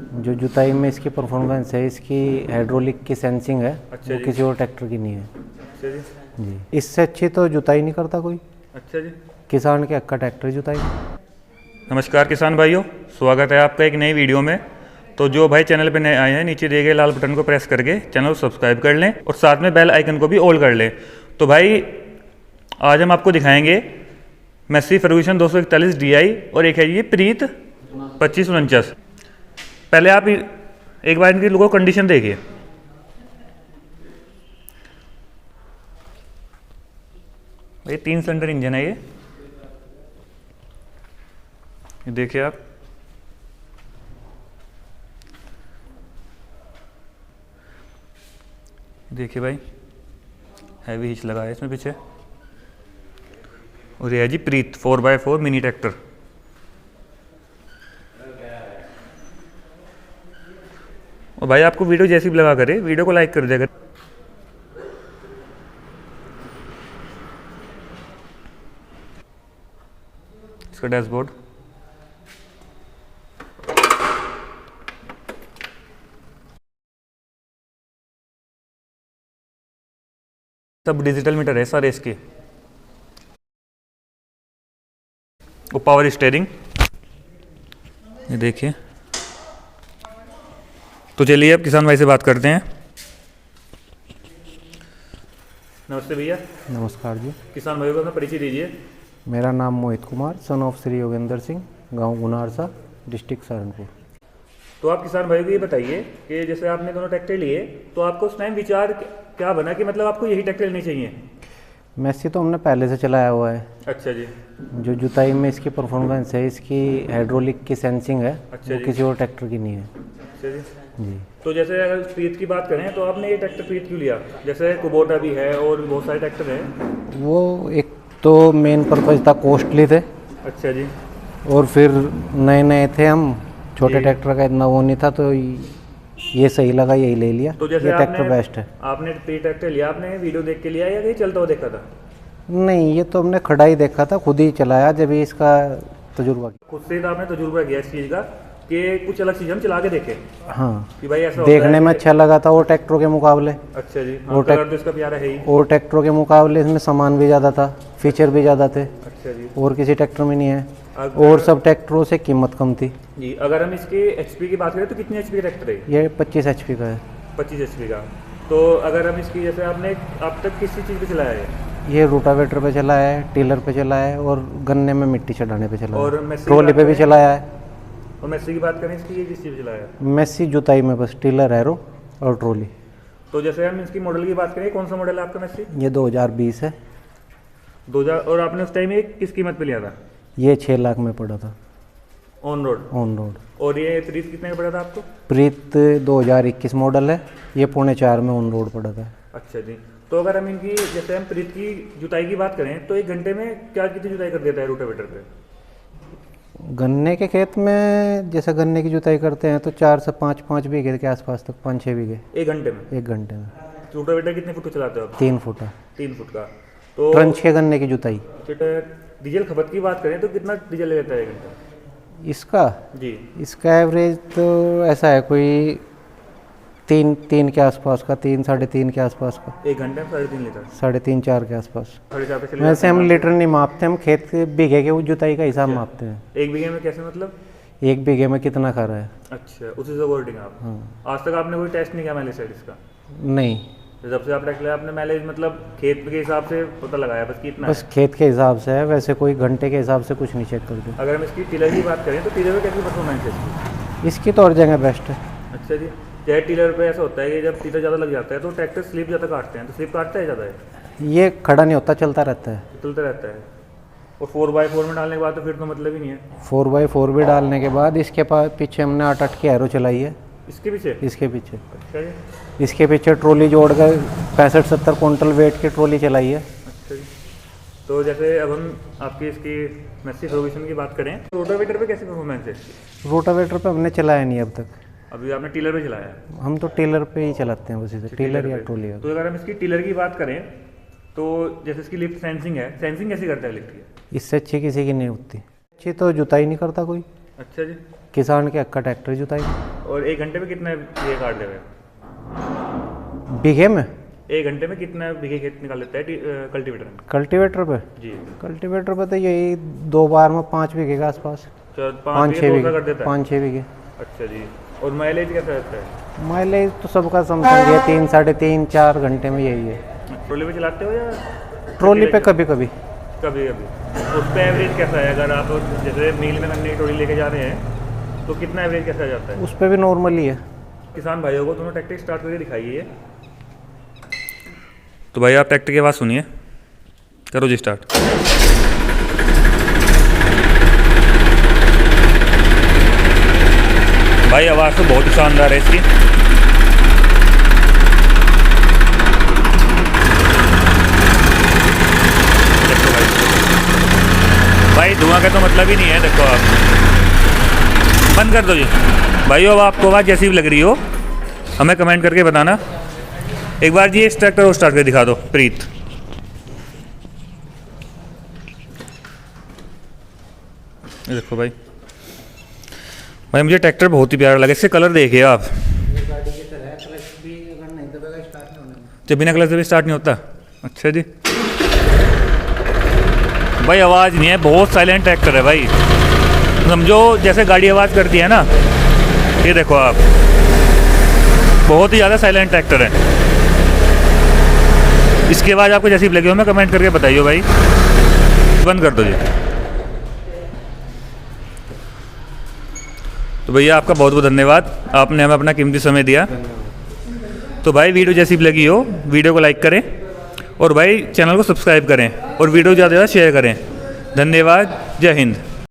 जो जुताई में इसकी परफॉर्मेंस है, इसकी हाइड्रोलिक की सेंसिंग है। अच्छा वो जी। किसी और ट्रैक्टर की नहीं है अच्छा जी। जी। इससे अच्छी तो जुताई नहीं करता कोई। अच्छा जी। किसान के हक का ट्रैक्टर जुताई। नमस्कार किसान भाइयों, स्वागत है आपका एक नई वीडियो में। तो जो भाई चैनल पे नए आए हैं, नीचे दिए गए लाल बटन को प्रेस करके चैनल को सब्सक्राइब कर लें और साथ में बेल आइकन को भी ऑल कर लें। तो भाई आज हम आपको दिखाएंगे मैसी फर्गूसन 241 DI और एक है ये प्रीत 2549। पहले आप एक बार इनकी लोगों कंडीशन देखिए। ये 3 सिलेंडर इंजन है। ये देखिए आप, देखिए भाई हैवी हिच लगा है इसमें पीछे। और ये है जी प्रीत 4x4 मिनी ट्रैक्टर। और भाई आपको वीडियो जैसी भी लगा करे, वीडियो को लाइक कर दिया करें। इसका डैशबोर्ड, सब डिजिटल मीटर है सारे इसके। वो पावर स्टीयरिंग, ये देखिए। तो चलिए अब किसान भाई से बात करते हैं। नमस्ते भैया। नमस्कार जी। किसान भाई को अपना परिचय दीजिए। मेरा नाम मोहित कुमार, सन ऑफ श्री योगेंद्र सिंह, गांव गुनारसा, डिस्ट्रिक्ट सहारनपुर। तो आप किसान भाई को ये बताइए कि जैसे आपने दोनों ट्रैक्टर लिए, तो आपको उस टाइम विचार क्या बना कि मतलब आपको यही ट्रैक्टर लेनी चाहिए? मैसी तो हमने पहले से चलाया हुआ है। अच्छा जी। जो जुताई में इसकी परफॉर्मेंस है, इसकी हाइड्रोलिक की सेंसिंग है। अच्छा वो जी। किसी और ट्रैक्टर की नहीं है अच्छा जी। जी। तो जैसे अगर प्रीत की बात करें तो आपने ये ट्रैक्टर प्रीत क्यों लिया? जैसे कुबोटा भी है और भी बहुत सारे ट्रैक्टर हैं। वो एक तो मेन पर्पज था, कॉस्टली थे। अच्छा जी। और फिर नए नए थे हम, छोटे जी। ट्रैक्टर का इतना वो नहीं था, तो ये सही लगा, यही ले लिया। तो जैसे ये ट्रैक्टर बेस्ट है। आपने प्रीत ट्रैक्टर लिया, आपने वीडियो देख के लिया या कहीं चलता हुआ देखा था? नहीं, ये तो हमने खड़ा ही देखा था, खुद ही चलाया जब ही इसका तजुर्बा किया। खुद से आपने तजुर्बा किया इस चीज़ का कि कुछ अलग चीज़ हम चला के देखें हाँ, कि भाई ऐसा होता देखने है में अच्छा लगा था और ट्रैक्टरों के मुकाबले। अच्छा जी। वो हाँ, कलर तो इसका प्यारा है ही। और ट्रैक्टरों के मुकाबले इसमें सामान भी ज़्यादा था, फीचर भी ज़्यादा थे, अच्छा जी। और किसी ट्रैक्टर में नहीं है। अगर- और सब ट्रैक्टरों से कीमत कम थी। जी, अगर हम इसके HP की बात करें तो कितने HP का ट्रैक्टर है? ये 25 HP का है। 25 HP का। तो अगर हम इसकी जैसे आपने अब तक किसी चीज़ पे चलाया है? ये रोटावेटर पे चला है, टिलर पे चला है, और गन्ने में मिट्टी चढ़ाने पे चला और है, मैसी की ट्रॉली बात पे भी करें? चलाया है। और मैसी की बात करें इसकी, ये किस चीज़ पे चलाया है? मैसी जुताई में बस टिलर, एरो और ट्रॉली। तो जैसे हम इसकी मॉडल की बात करें, कौन सा मॉडल है आपका मैसी? ये 2020 है। 2000। और आपने उस टाइम ये किस कीमत पे लिया था? ये 6 लाख में पड़ा था ऑन रोड। On road. और ये प्रीत कितने का पड़ा था आपको? प्रीत 2021 मॉडल है, ये 3.25 में ऑन रोड पड़ा था। अच्छा जी। तो अगर हम इनकी जैसे हम प्रीत की जुताई की बात करें तो 1 घंटे में क्या कितनी जुताई कर देता है रोटावेटर पे? गन्ने के खेत में जैसे गन्ने की जुताई करते हैं तो 4 से 5 बीघे के आसपास तक, 5-6 बीघे 1 घंटे में? 1 घंटे में। रोटावेटर कितने फुट का चलाते हो आप? 3 फुट है 3 फुट का। तो ट्रंच के गन्ने की जुताई। डीजल खपत की बात करें तो कितना डीजल ले लेता है 1 घंटा? इसका जी। इसका एवरेज तो ऐसा है, कोई 3 के आसपास का, 3-3.5 के आसपास का, 1 घंटे में 3.5 लीटर? 3.5-4 के आसपास। 4.5 पे चले वैसे जाते हम हैं लीटर नहीं मापते, हम खेत के बीघे के जुताई का हिसाब मापते हैं। आप। 1 बीघे में कैसे मतलब? 1 बीघे में कितना खा रहा है। अच्छा, उसी से अकॉर्डिंग आप। हाँ। आज तक आपने कोई टेस्ट नहीं किया माइलेज साइड इसका? नहीं, जब से आप ट्रैक्टर लिया आपने माइलेज मतलब खेत के हिसाब से पता लगाया बस कितना बस है? खेत के हिसाब से है, वैसे कोई घंटे के हिसाब से कुछ नहीं चेक करते। अगर हम इसकी टिलर की बात करें तो टिलर में कैसी परफॉर्मेंस है इसकी? इसकी तो और जगह बेस्ट है। अच्छा जी। जैसे टिलर पे ऐसा होता है कि जब टिलर ज़्यादा लग जाता है तो ट्रैक्टर स्लिप ज़्यादा काटते हैं, तो स्लिप काटता है ज़्यादा है? ये खड़ा नहीं होता, चलता रहता है। चलता रहता है। और 4x4 में डालने के बाद तो फिर तो मतलब ही नहीं है। 4x4 भी डालने के बाद इसके पास पीछे हमने 8-8 की एरो चलाई है। इसके पीछे? इसके पीछे अच्छा जी। इसके पीछे ट्रॉली जोड़ कर 65-70 क्विंटल वेट की ट्रॉली चलाई है। अच्छा जी। तो जैसे अब हम आपकी इसकी मैसी फर्गूसन की बात करें तो रोटावेटर पे कैसी परफॉर्मेंस है इसकी? रोटावेटर पे हमने चलाया नहीं अब तक। अभी आपने टिलर पे चलाया है? हम तो टिलर पे ही चलाते हैं, बस इसे टिलर या पे। ट्रॉली। तो अगर हम इसकी टिलर की बात करें तो जैसे इसकी लिफ्ट सेंसिंग है, सेंसिंग कैसे करता है लिफ्ट की? इससे अच्छी किसी की नहीं होती। अच्छी तो जुताई नहीं करता कोई। अच्छा जी। किसान के हक का ट्रैक्टर जुताई। और 1 घंटे में कितना ये काट देगा? बीघे में? 1 घंटे में कितना बीघे खेत निकाल लेता है कल्टीवेटर में? कल्टीवेटर पे? जी। कल्टीवेटर पे तो यही 2 बार में 5 बीघे के आसपास। 5-6 बीघे कर देता है? 5-6 बीघे। अच्छा जी। और माइलेज कैसा रहता है? माइलेज तो सबका समथिंग है 3, 3.5, 4 घंटे में यही है। ट्रॉली पे चलाते हो या? ट्रॉली पे कभी कभी। कभी कभी। उस पर एवरेज कैसा है? अगर आप जैसे मील में गन्ने की ट्रॉली लेके जा रहे हैं तो कितना एवरेज कैसा जाता है? उस पर भी नॉर्मल ही है। किसान भाइयों को दोनों ट्रैक्टर स्टार्ट करके दिखाइए। तो भाई आप ट्रैक्टर की आवाज़ सुनिए, करो जी स्टार्ट। भाई आवाज़ तो बहुत ही शानदार है इसकी। देखो भाई धुआं का तो मतलब ही नहीं है। देखो आप बंद कर दो जी। भाइयों अब आपको आवाज़ जैसी भी लग रही हो हमें कमेंट करके बताना। एक बार जी इस ट्रैक्टर को स्टार्ट करके दिखा दो प्रीत। ये देखो भाई मुझे ट्रैक्टर बहुत ही प्यारा लगा। इसके कलर देखिए आप। जब बिना क्लच से स्टार्ट नहीं होता? अच्छा जी। भाई आवाज़ नहीं है, बहुत साइलेंट ट्रैक्टर है भाई। समझो जैसे गाड़ी आवाज़ करती है ना, ये देखो आप, बहुत ही ज़्यादा साइलेंट ट्रैक्टर है। इसके बाद आपको जैसी लगी हो मैं कमेंट करके बताइए भाई। बंद कर दो जी। तो भैया आपका बहुत बहुत धन्यवाद, आपने हमें अपना कीमती समय दिया। तो भाई वीडियो जैसी भी लगी हो वीडियो को लाइक करें और भाई चैनल को सब्सक्राइब करें और वीडियो ज़्यादा से ज़्यादा शेयर करें। धन्यवाद। जय हिंद।